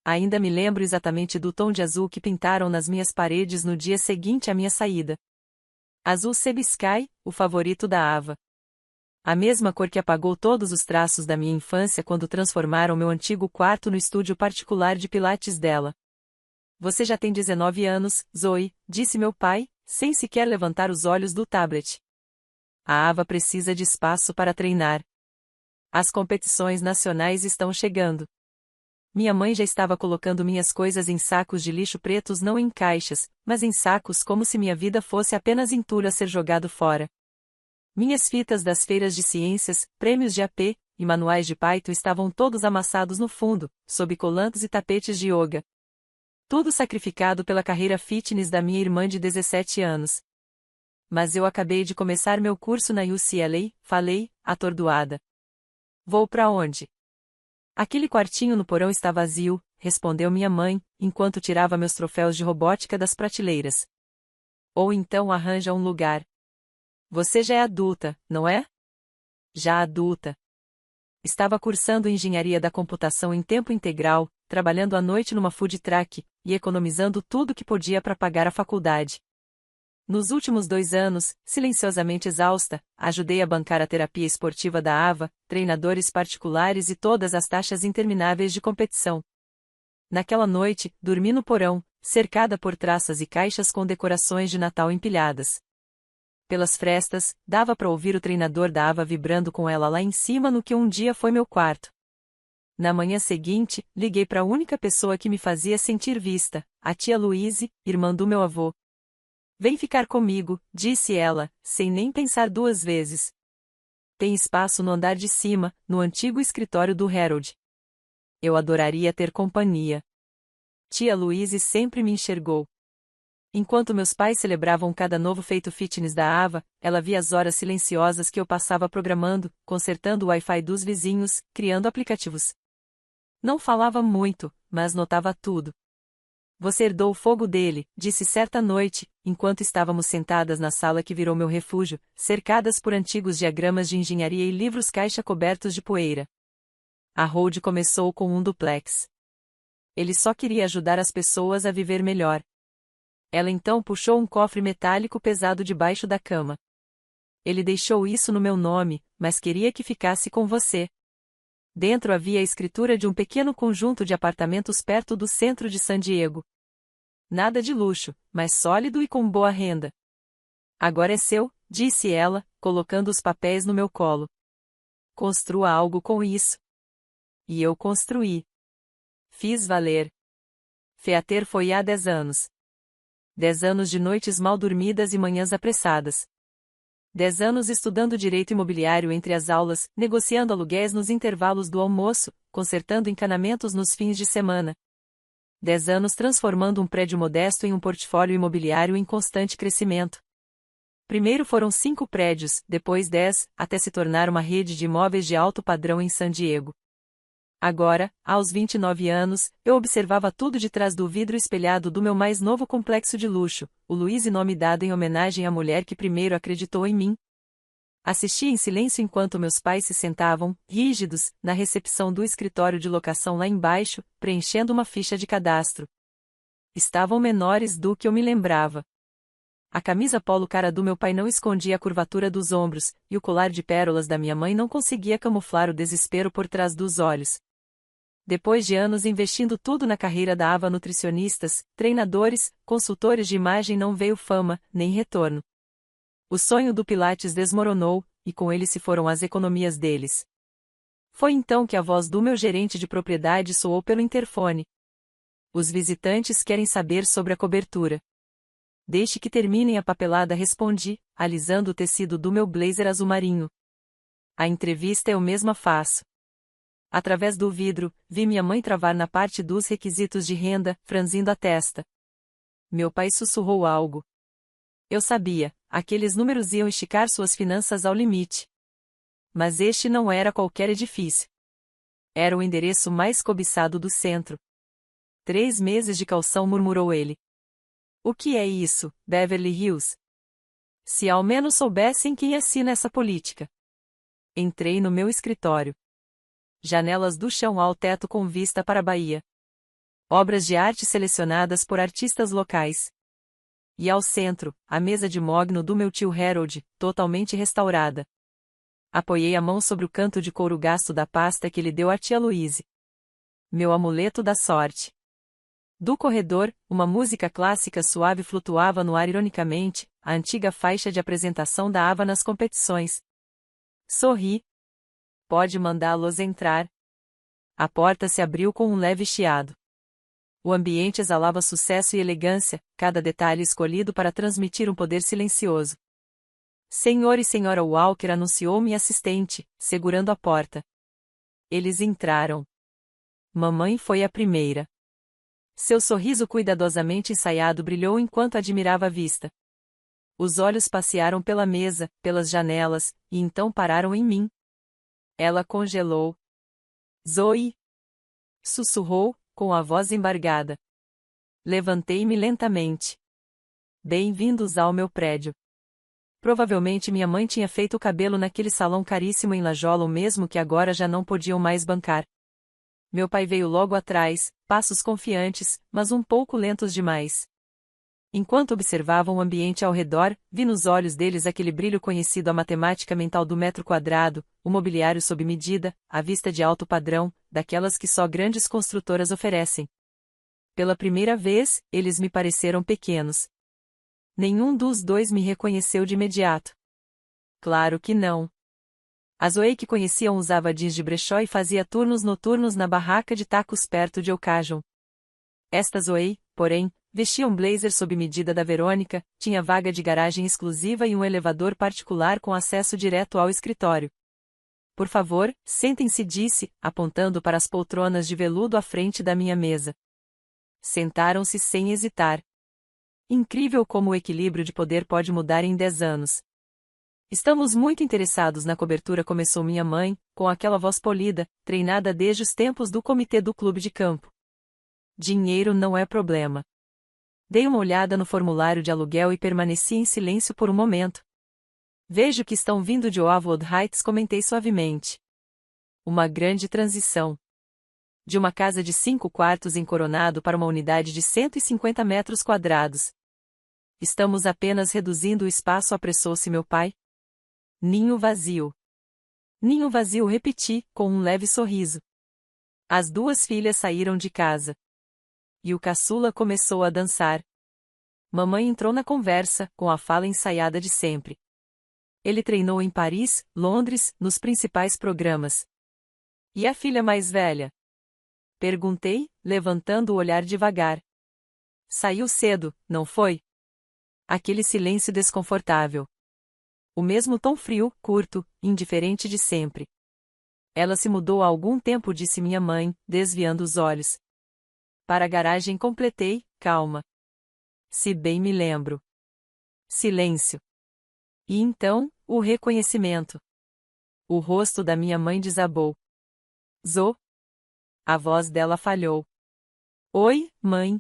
Ainda me lembro exatamente do tom de azul que pintaram nas minhas paredes no dia seguinte à minha saída. Azul Sea Sky, o favorito da Ava. A mesma cor que apagou todos os traços da minha infância quando transformaram meu antigo quarto no estúdio particular de pilates dela. Você já tem 19 anos, Zoe, disse meu pai, sem sequer levantar os olhos do tablet. A Ava precisa de espaço para treinar. As competições nacionais estão chegando. Minha mãe já estava colocando minhas coisas em sacos de lixo pretos, não em caixas, mas em sacos, como se minha vida fosse apenas entulho a ser jogado fora. Minhas fitas das feiras de ciências, prêmios de AP, e manuais de Python estavam todos amassados no fundo, sob colantes e tapetes de yoga. Tudo sacrificado pela carreira fitness da minha irmã de 17 anos. Mas eu acabei de começar meu curso na UCLA, falei, atordoada. Vou para onde? Aquele quartinho no porão está vazio, respondeu minha mãe, enquanto tirava meus troféus de robótica das prateleiras. Ou então arranja um lugar. Você já é adulta, não é? Já adulta. Estava cursando engenharia da computação em tempo integral, trabalhando à noite numa food truck, e economizando tudo que podia para pagar a faculdade. Nos últimos 2 anos, silenciosamente exausta, ajudei a bancar a terapia esportiva da Ava, treinadores particulares e todas as taxas intermináveis de competição. Naquela noite, dormi no porão, cercada por traças e caixas com decorações de Natal empilhadas. Pelas frestas, dava para ouvir o treinador da Ava vibrando com ela lá em cima no que um dia foi meu quarto. Na manhã seguinte, liguei para a única pessoa que me fazia sentir vista, a tia Louise, irmã do meu avô. Vem ficar comigo, disse ela, sem nem pensar 2 vezes. Tem espaço no andar de cima, no antigo escritório do Harold. Eu adoraria ter companhia. Tia Louise sempre me enxergou. Enquanto meus pais celebravam cada novo feito fitness da Ava, ela via as horas silenciosas que eu passava programando, consertando o Wi-Fi dos vizinhos, criando aplicativos. Não falava muito, mas notava tudo. Você herdou o fogo dele, disse certa noite, enquanto estávamos sentadas na sala que virou meu refúgio, cercadas por antigos diagramas de engenharia e livros caixa cobertos de poeira. A Hold começou com um duplex. Ele só queria ajudar as pessoas a viver melhor. Ela então puxou um cofre metálico pesado debaixo da cama. Ele deixou isso no meu nome, mas queria que ficasse com você. Dentro havia a escritura de um pequeno conjunto de apartamentos perto do centro de San Diego. Nada de luxo, mas sólido e com boa renda. Agora é seu, disse ela, colocando os papéis no meu colo. Construa algo com isso. E eu construí. Fiz valer. Feater foi há 10 anos. 10 anos de noites mal dormidas e manhãs apressadas. 10 anos estudando direito imobiliário entre as aulas, negociando aluguéis nos intervalos do almoço, consertando encanamentos nos fins de semana. 10 anos transformando um prédio modesto em um portfólio imobiliário em constante crescimento. Primeiro foram 5 prédios, depois 10, até se tornar uma rede de imóveis de alto padrão em San Diego. Agora, aos 29 anos, eu observava tudo de trás do vidro espelhado do meu mais novo complexo de luxo, o Louise, nome dado em homenagem à mulher que primeiro acreditou em mim. Assisti em silêncio enquanto meus pais se sentavam, rígidos, na recepção do escritório de locação lá embaixo, preenchendo uma ficha de cadastro. Estavam menores do que eu me lembrava. A camisa polo cara do meu pai não escondia a curvatura dos ombros, e o colar de pérolas da minha mãe não conseguia camuflar o desespero por trás dos olhos. Depois de anos investindo tudo na carreira da Ava, nutricionistas, treinadores, consultores de imagem, não veio fama, nem retorno. O sonho do Pilates desmoronou, e com ele se foram as economias deles. Foi então que a voz do meu gerente de propriedade soou pelo interfone. Os visitantes querem saber sobre a cobertura. Deixe que terminem a papelada, respondi, alisando o tecido do meu blazer azul marinho. A entrevista eu mesma faço. Através do vidro, vi minha mãe travar na parte dos requisitos de renda, franzindo a testa. Meu pai sussurrou algo. Eu sabia, aqueles números iam esticar suas finanças ao limite. Mas este não era qualquer edifício. Era o endereço mais cobiçado do centro. 3 meses de calção, murmurou ele. O que é isso, Beverly Hills? Se ao menos soubessem quem assina essa política. Entrei no meu escritório. Janelas do chão ao teto com vista para a Bahia. Obras de arte selecionadas por artistas locais. E ao centro, a mesa de mogno do meu tio Harold, totalmente restaurada. Apoiei a mão sobre o canto de couro gasto da pasta que ele deu à tia Louise. Meu amuleto da sorte. Do corredor, uma música clássica suave flutuava no ar ironicamente, a antiga faixa de apresentação da Ava nas competições. Sorri. Pode mandá-los entrar. A porta se abriu com um leve chiado. O ambiente exalava sucesso e elegância, cada detalhe escolhido para transmitir um poder silencioso. Senhor e senhora Walker, anunciou minha assistente, segurando a porta. Eles entraram. Mamãe foi a primeira. Seu sorriso cuidadosamente ensaiado brilhou enquanto admirava a vista. Os olhos passearam pela mesa, pelas janelas, e então pararam em mim. Ela congelou. Zoe! Sussurrou, com a voz embargada. Levantei-me lentamente. Bem-vindos ao meu prédio. Provavelmente minha mãe tinha feito o cabelo naquele salão caríssimo em Lajolo mesmo que agora já não podiam mais bancar. Meu pai veio logo atrás, passos confiantes, mas um pouco lentos demais. Enquanto observavam o ambiente ao redor, vi nos olhos deles aquele brilho conhecido à matemática mental do metro quadrado, o mobiliário sob medida, a vista de alto padrão, daquelas que só grandes construtoras oferecem. Pela primeira vez, eles me pareceram pequenos. Nenhum dos dois me reconheceu de imediato. Claro que não. A Zoe que conheciam usava jeans de brechó e fazia turnos noturnos na barraca de tacos perto de Occasion. Esta Zoe, porém, vestia um blazer sob medida da Verônica, tinha vaga de garagem exclusiva e um elevador particular com acesso direto ao escritório. Por favor, sentem-se, disse, apontando para as poltronas de veludo à frente da minha mesa. Sentaram-se sem hesitar. Incrível como o equilíbrio de poder pode mudar em 10 anos. Estamos muito interessados na cobertura, começou minha mãe, com aquela voz polida, treinada desde os tempos do comitê do clube de campo. Dinheiro não é problema. Dei uma olhada no formulário de aluguel e permaneci em silêncio por um momento. Vejo que estão vindo de Oakwood Heights, comentei suavemente. Uma grande transição. De uma casa de 5 quartos em Coronado para uma unidade de 150 metros quadrados. Estamos apenas reduzindo o espaço, apressou-se meu pai. Ninho vazio. Ninho vazio, repeti, com um leve sorriso. As duas filhas saíram de casa. E o caçula começou a dançar. Mamãe entrou na conversa, com a fala ensaiada de sempre. Ele treinou em Paris, Londres, nos principais programas. E a filha mais velha? Perguntei, levantando o olhar devagar. Saiu cedo, não foi? Aquele silêncio desconfortável. O mesmo tom frio, curto, indiferente de sempre. Ela se mudou há algum tempo, disse minha mãe, desviando os olhos. Para a garagem, completei, calma. Se bem me lembro. Silêncio. E então, o reconhecimento. O rosto da minha mãe desabou. Zo. A voz dela falhou. Oi, mãe.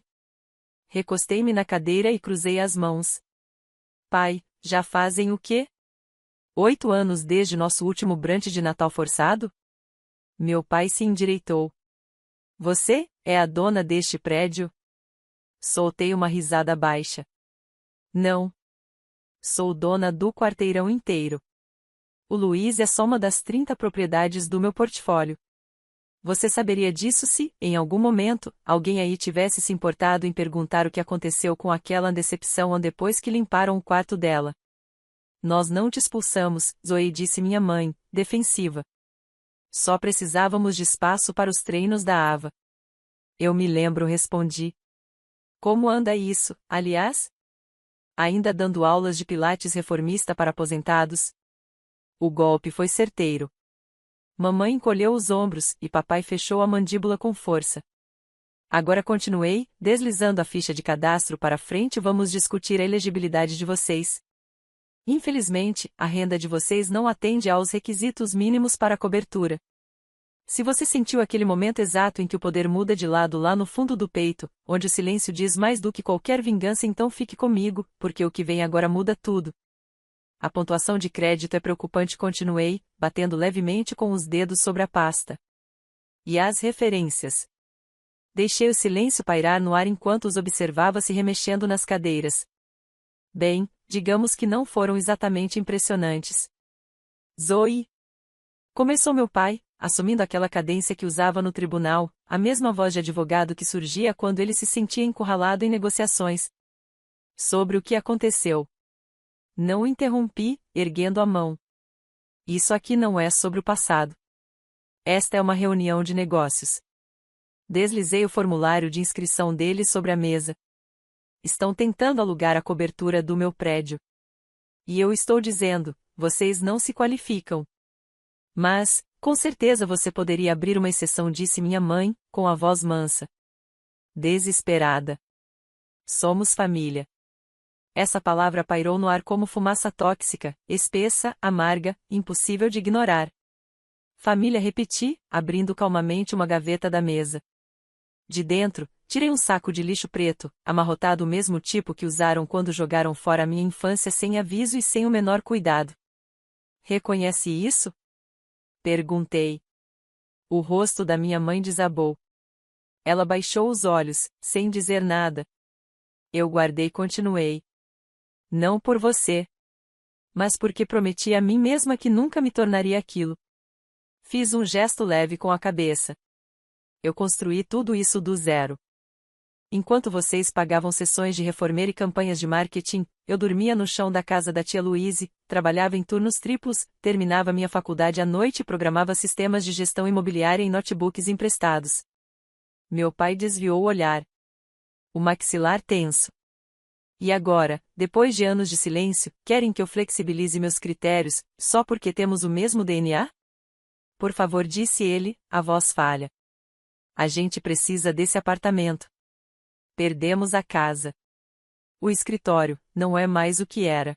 Recostei-me na cadeira e cruzei as mãos. Pai, já fazem o quê? 8 anos desde nosso último brunch de Natal forçado? Meu pai se endireitou. Você é a dona deste prédio? Soltei uma risada baixa. Não. Sou dona do quarteirão inteiro. O Luiz é só uma das 30 propriedades do meu portfólio. Você saberia disso se, em algum momento, alguém aí tivesse se importado em perguntar o que aconteceu com aquela decepção depois que limparam o quarto dela. Nós não te expulsamos, Zoe, disse minha mãe, defensiva. Só precisávamos de espaço para os treinos da Ava. Eu me lembro, respondi. Como anda isso, aliás? Ainda dando aulas de pilates reformista para aposentados? O golpe foi certeiro. Mamãe encolheu os ombros, e papai fechou a mandíbula com força. Agora continuei, deslizando a ficha de cadastro para frente, vamos discutir a elegibilidade de vocês. Infelizmente, a renda de vocês não atende aos requisitos mínimos para a cobertura. Se você sentiu aquele momento exato em que o poder muda de lado lá no fundo do peito, onde o silêncio diz mais do que qualquer vingança, então fique comigo, porque o que vem agora muda tudo. A pontuação de crédito é preocupante, continuei, batendo levemente com os dedos sobre a pasta. E as referências? Deixei o silêncio pairar no ar enquanto os observava se remexendo nas cadeiras. Bem, digamos que não foram exatamente impressionantes. Zoe! Começou meu pai, assumindo aquela cadência que usava no tribunal, a mesma voz de advogado que surgia quando ele se sentia encurralado em negociações. Sobre o que aconteceu. Não o interrompi, erguendo a mão. Isso aqui não é sobre o passado. Esta é uma reunião de negócios. Deslizei o formulário de inscrição deles sobre a mesa. Estão tentando alugar a cobertura do meu prédio. E eu estou dizendo, vocês não se qualificam. Mas, com certeza você poderia abrir uma exceção, disse minha mãe, com a voz mansa. Desesperada. Somos família. Essa palavra pairou no ar como fumaça tóxica, espessa, amarga, impossível de ignorar. Família, repeti, abrindo calmamente uma gaveta da mesa. De dentro, tirei um saco de lixo preto, amarrotado o mesmo tipo que usaram quando jogaram fora a minha infância sem aviso e sem o menor cuidado. Reconhece isso? Perguntei. O rosto da minha mãe desabou. Ela baixou os olhos, sem dizer nada. Eu guardei e continuei. Não por você. Mas porque prometi a mim mesma que nunca me tornaria aquilo. Fiz um gesto leve com a cabeça. Eu construí tudo isso do zero. Enquanto vocês pagavam sessões de reformer e campanhas de marketing, eu dormia no chão da casa da tia Louise, trabalhava em turnos triplos, terminava minha faculdade à noite e programava sistemas de gestão imobiliária em notebooks emprestados. Meu pai desviou o olhar. O maxilar tenso. E agora, depois de anos de silêncio, querem que eu flexibilize meus critérios, só porque temos o mesmo DNA? Por favor, disse ele, a voz falha. A gente precisa desse apartamento. Perdemos a casa. O escritório não é mais o que era.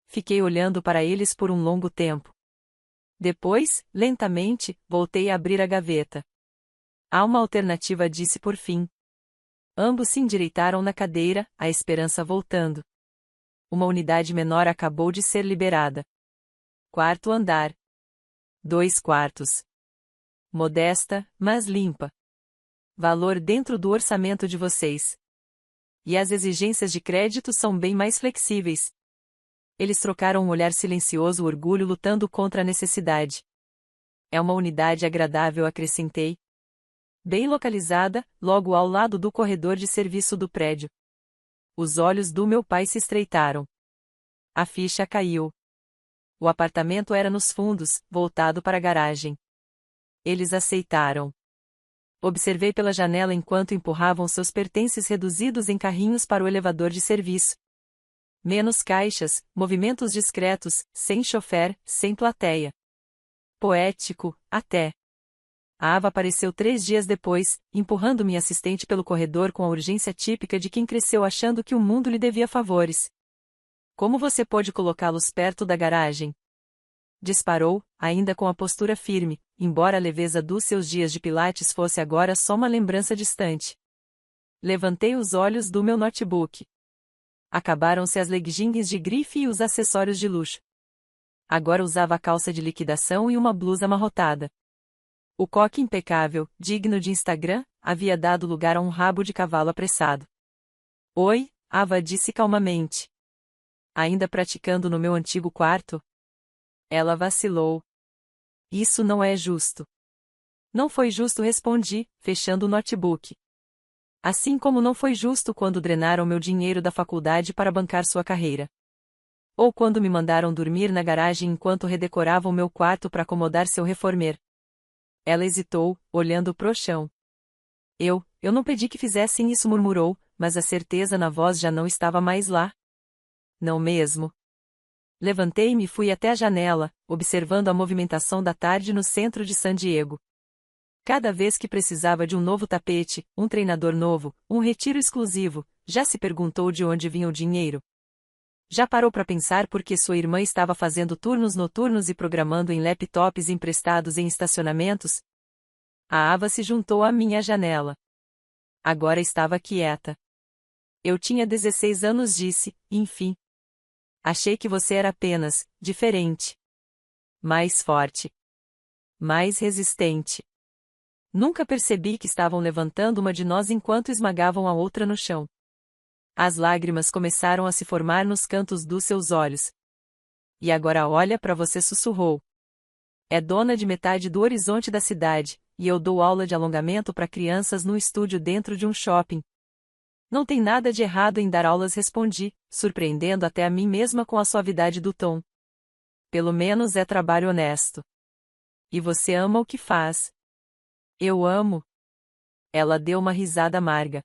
Fiquei olhando para eles por um longo tempo. Depois, lentamente, voltei a abrir a gaveta. Há uma alternativa, disse por fim. Ambos se endireitaram na cadeira, a esperança voltando. Uma unidade menor acabou de ser liberada. Quarto andar. 2 quartos. Modesta, mas limpa. Valor dentro do orçamento de vocês. E as exigências de crédito são bem mais flexíveis. Eles trocaram um olhar silencioso, orgulho lutando contra a necessidade. É uma unidade agradável, acrescentei. Bem localizada, logo ao lado do corredor de serviço do prédio. Os olhos do meu pai se estreitaram. A ficha caiu. O apartamento era nos fundos, voltado para a garagem. Eles aceitaram. Observei pela janela enquanto empurravam seus pertences reduzidos em carrinhos para o elevador de serviço. Menos caixas, movimentos discretos, sem chofer, sem plateia. Poético, até. A Ava apareceu 3 dias depois, empurrando minha assistente pelo corredor com a urgência típica de quem cresceu achando que o mundo lhe devia favores. Como você pôde colocá-los perto da garagem? Disparou, ainda com a postura firme, embora a leveza dos seus dias de pilates fosse agora só uma lembrança distante. Levantei os olhos do meu notebook. Acabaram-se as leggings de grife e os acessórios de luxo. Agora usava a calça de liquidação e uma blusa amarrotada. O coque impecável, digno de Instagram, havia dado lugar a um rabo de cavalo apressado. Oi, Ava disse calmamente. Ainda praticando no meu antigo quarto? Ela vacilou. Isso não é justo. Não foi justo, respondi, fechando o notebook. Assim como não foi justo quando drenaram meu dinheiro da faculdade para bancar sua carreira. Ou quando me mandaram dormir na garagem enquanto redecoravam meu quarto para acomodar seu reformer. Ela hesitou, olhando pro chão. Eu não pedi que fizessem isso, murmurou, mas a certeza na voz já não estava mais lá. Não mesmo. Levantei-me e fui até a janela, observando a movimentação da tarde no centro de San Diego. Cada vez que precisava de um novo tapete, um treinador novo, um retiro exclusivo, já se perguntou de onde vinha o dinheiro? Já parou para pensar por que sua irmã estava fazendo turnos noturnos e programando em laptops emprestados em estacionamentos? A Ava se juntou à minha janela. Agora estava quieta. Eu tinha 16 anos, disse, enfim. Achei que você era apenas diferente. Mais forte. Mais resistente. Nunca percebi que estavam levantando uma de nós enquanto esmagavam a outra no chão. As lágrimas começaram a se formar nos cantos dos seus olhos. E agora olha para você, sussurrou. É dona de metade do horizonte da cidade, e eu dou aula de alongamento para crianças num estúdio dentro de um shopping. Não tem nada de errado em dar aulas, respondi, surpreendendo até a mim mesma com a suavidade do tom. Pelo menos é trabalho honesto. E você ama o que faz? Eu amo. Ela deu uma risada amarga.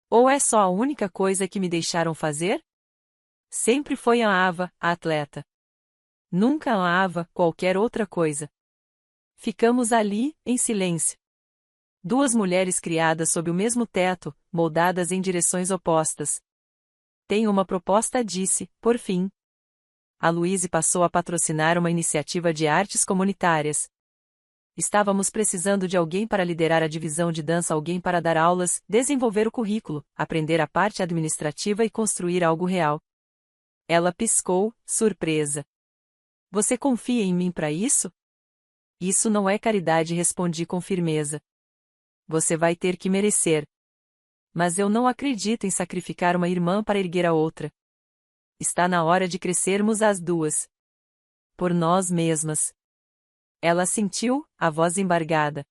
Ou é só a única coisa que me deixaram fazer? Sempre foi a Ava, a atleta. Nunca a Ava, qualquer outra coisa. Ficamos ali, em silêncio. Duas mulheres criadas sob o mesmo teto, moldadas em direções opostas. Tenho uma proposta, disse, por fim. A Louise passou a patrocinar uma iniciativa de artes comunitárias. Estávamos precisando de alguém para liderar a divisão de dança, alguém para dar aulas, desenvolver o currículo, aprender a parte administrativa e construir algo real. Ela piscou, surpresa. Você confia em mim para isso? Isso não é caridade, respondi com firmeza. Você vai ter que merecer. Mas eu não acredito em sacrificar uma irmã para erguer a outra. Está na hora de crescermos as duas. Por nós mesmas. Ela assentiu, a voz embargada.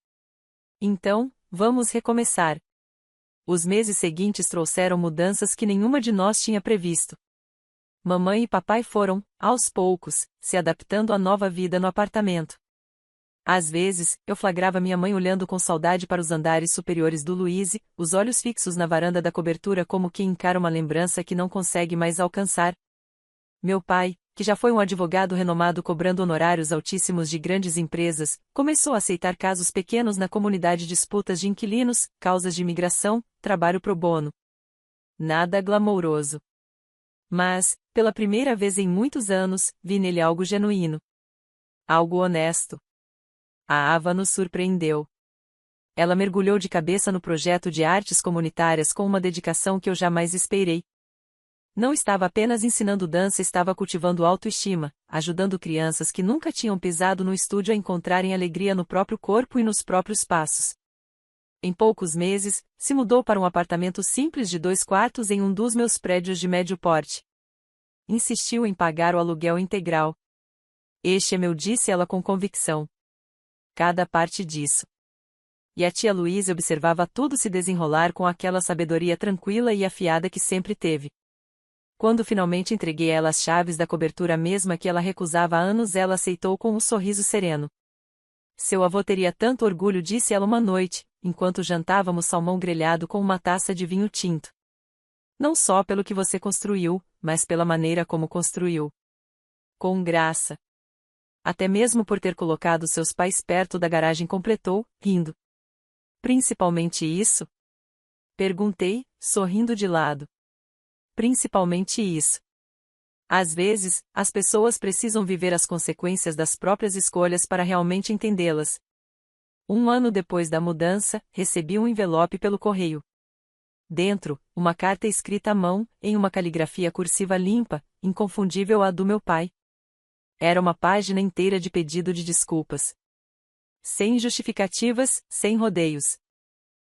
Então, vamos recomeçar. Os meses seguintes trouxeram mudanças que nenhuma de nós tinha previsto. Mamãe e papai foram, aos poucos, se adaptando à nova vida no apartamento. Às vezes, eu flagrava minha mãe olhando com saudade para os andares superiores do Louise, os olhos fixos na varanda da cobertura como quem encara uma lembrança que não consegue mais alcançar. Meu pai, que já foi um advogado renomado cobrando honorários altíssimos de grandes empresas, começou a aceitar casos pequenos na comunidade, disputas de inquilinos, causas de imigração, trabalho pro bono. Nada glamouroso. Mas, pela primeira vez em muitos anos, vi nele algo genuíno. Algo honesto. A Ava nos surpreendeu. Ela mergulhou de cabeça no projeto de artes comunitárias com uma dedicação que eu jamais esperei. Não estava apenas ensinando dança, estava cultivando autoestima, ajudando crianças que nunca tinham pisado no estúdio a encontrarem alegria no próprio corpo e nos próprios passos. Em poucos meses, se mudou para um apartamento simples de 2 quartos em um dos meus prédios de médio porte. Insistiu em pagar o aluguel integral. Este é meu, disse ela com convicção. Cada parte disso. E a tia Louise observava tudo se desenrolar com aquela sabedoria tranquila e afiada que sempre teve. Quando finalmente entreguei a ela as chaves da cobertura mesma que ela recusava há anos, ela aceitou com um sorriso sereno. Seu avô teria tanto orgulho, disse ela uma noite, enquanto jantávamos salmão grelhado com uma taça de vinho tinto. Não só pelo que você construiu, mas pela maneira como construiu. Com graça. Até mesmo por ter colocado seus pais perto da garagem, completou, rindo. Principalmente isso? Perguntei, sorrindo de lado. Principalmente isso. Às vezes, as pessoas precisam viver as consequências das próprias escolhas para realmente entendê-las. 1 ano depois da mudança, recebi um envelope pelo correio. Dentro, uma carta escrita à mão, em uma caligrafia cursiva limpa, inconfundível à do meu pai. Era uma página inteira de pedido de desculpas. Sem justificativas, sem rodeios.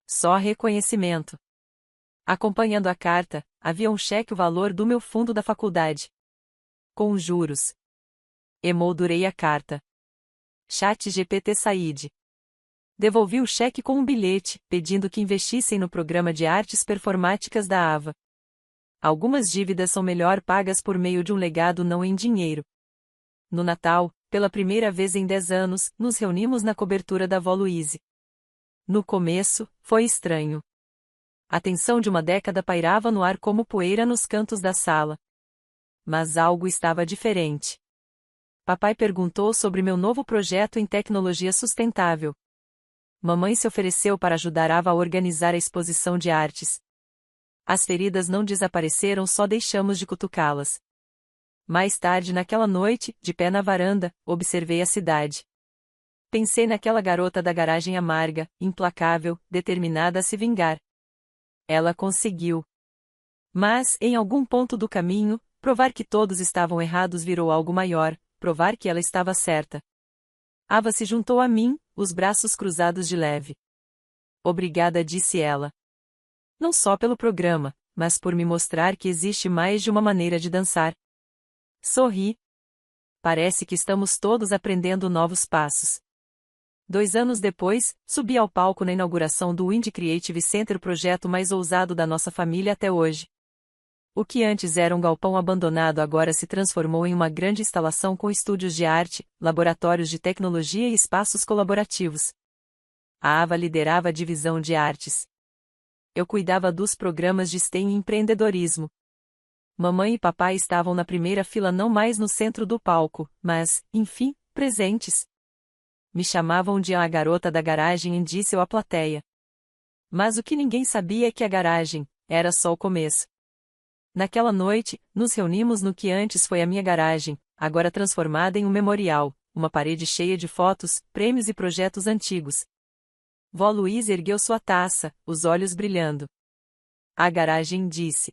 Só reconhecimento. Acompanhando a carta, havia um cheque, o valor do meu fundo da faculdade. Com juros. Emoldurei a carta. ChatGPT Said. Devolvi o cheque com um bilhete, pedindo que investissem no programa de artes performáticas da Ava. Algumas dívidas são melhor pagas por meio de um legado, não em dinheiro. No Natal, pela primeira vez em 10 anos, nos reunimos na cobertura da avó Louise. No começo, foi estranho. A tensão de uma década pairava no ar como poeira nos cantos da sala. Mas algo estava diferente. Papai perguntou sobre meu novo projeto em tecnologia sustentável. Mamãe se ofereceu para ajudar Ava a organizar a exposição de artes. As feridas não desapareceram, só deixamos de cutucá-las. Mais tarde naquela noite, de pé na varanda, observei a cidade. Pensei naquela garota da garagem amarga, implacável, determinada a se vingar. Ela conseguiu. Mas, em algum ponto do caminho, provar que todos estavam errados virou algo maior, provar que ela estava certa. Ava se juntou a mim, os braços cruzados de leve. Obrigada, disse ela. Não só pelo programa, mas por me mostrar que existe mais de uma maneira de dançar. Sorri. Parece que estamos todos aprendendo novos passos. 2 anos depois, subi ao palco na inauguração do Indie Creative Center, o projeto mais ousado da nossa família até hoje. O que antes era um galpão abandonado agora se transformou em uma grande instalação com estúdios de arte, laboratórios de tecnologia e espaços colaborativos. A Ava liderava a divisão de artes. Eu cuidava dos programas de STEM e empreendedorismo. Mamãe e papai estavam na primeira fila, não mais no centro do palco, mas, enfim, presentes. Me chamavam de a garota da garagem, disse eu à plateia. Mas o que ninguém sabia é que a garagem era só o começo. Naquela noite, nos reunimos no que antes foi a minha garagem, agora transformada em um memorial, uma parede cheia de fotos, prêmios e projetos antigos. Vó Luísa ergueu sua taça, os olhos brilhando. A garagem disse.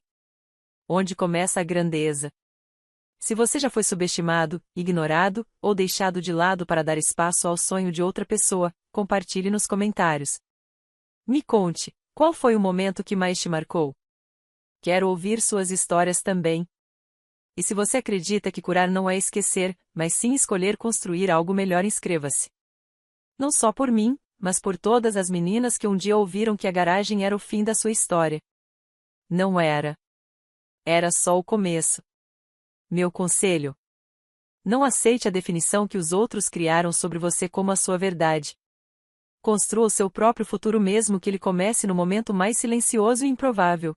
Onde começa a grandeza? Se você já foi subestimado, ignorado, ou deixado de lado para dar espaço ao sonho de outra pessoa, compartilhe nos comentários. Me conte, qual foi o momento que mais te marcou? Quero ouvir suas histórias também. E se você acredita que curar não é esquecer, mas sim escolher construir algo melhor, inscreva-se. Não só por mim, mas por todas as meninas que um dia ouviram que a garagem era o fim da sua história. Não era. Era só o começo. Meu conselho: não aceite a definição que os outros criaram sobre você como a sua verdade. Construa o seu próprio futuro, mesmo que ele comece no momento mais silencioso e improvável.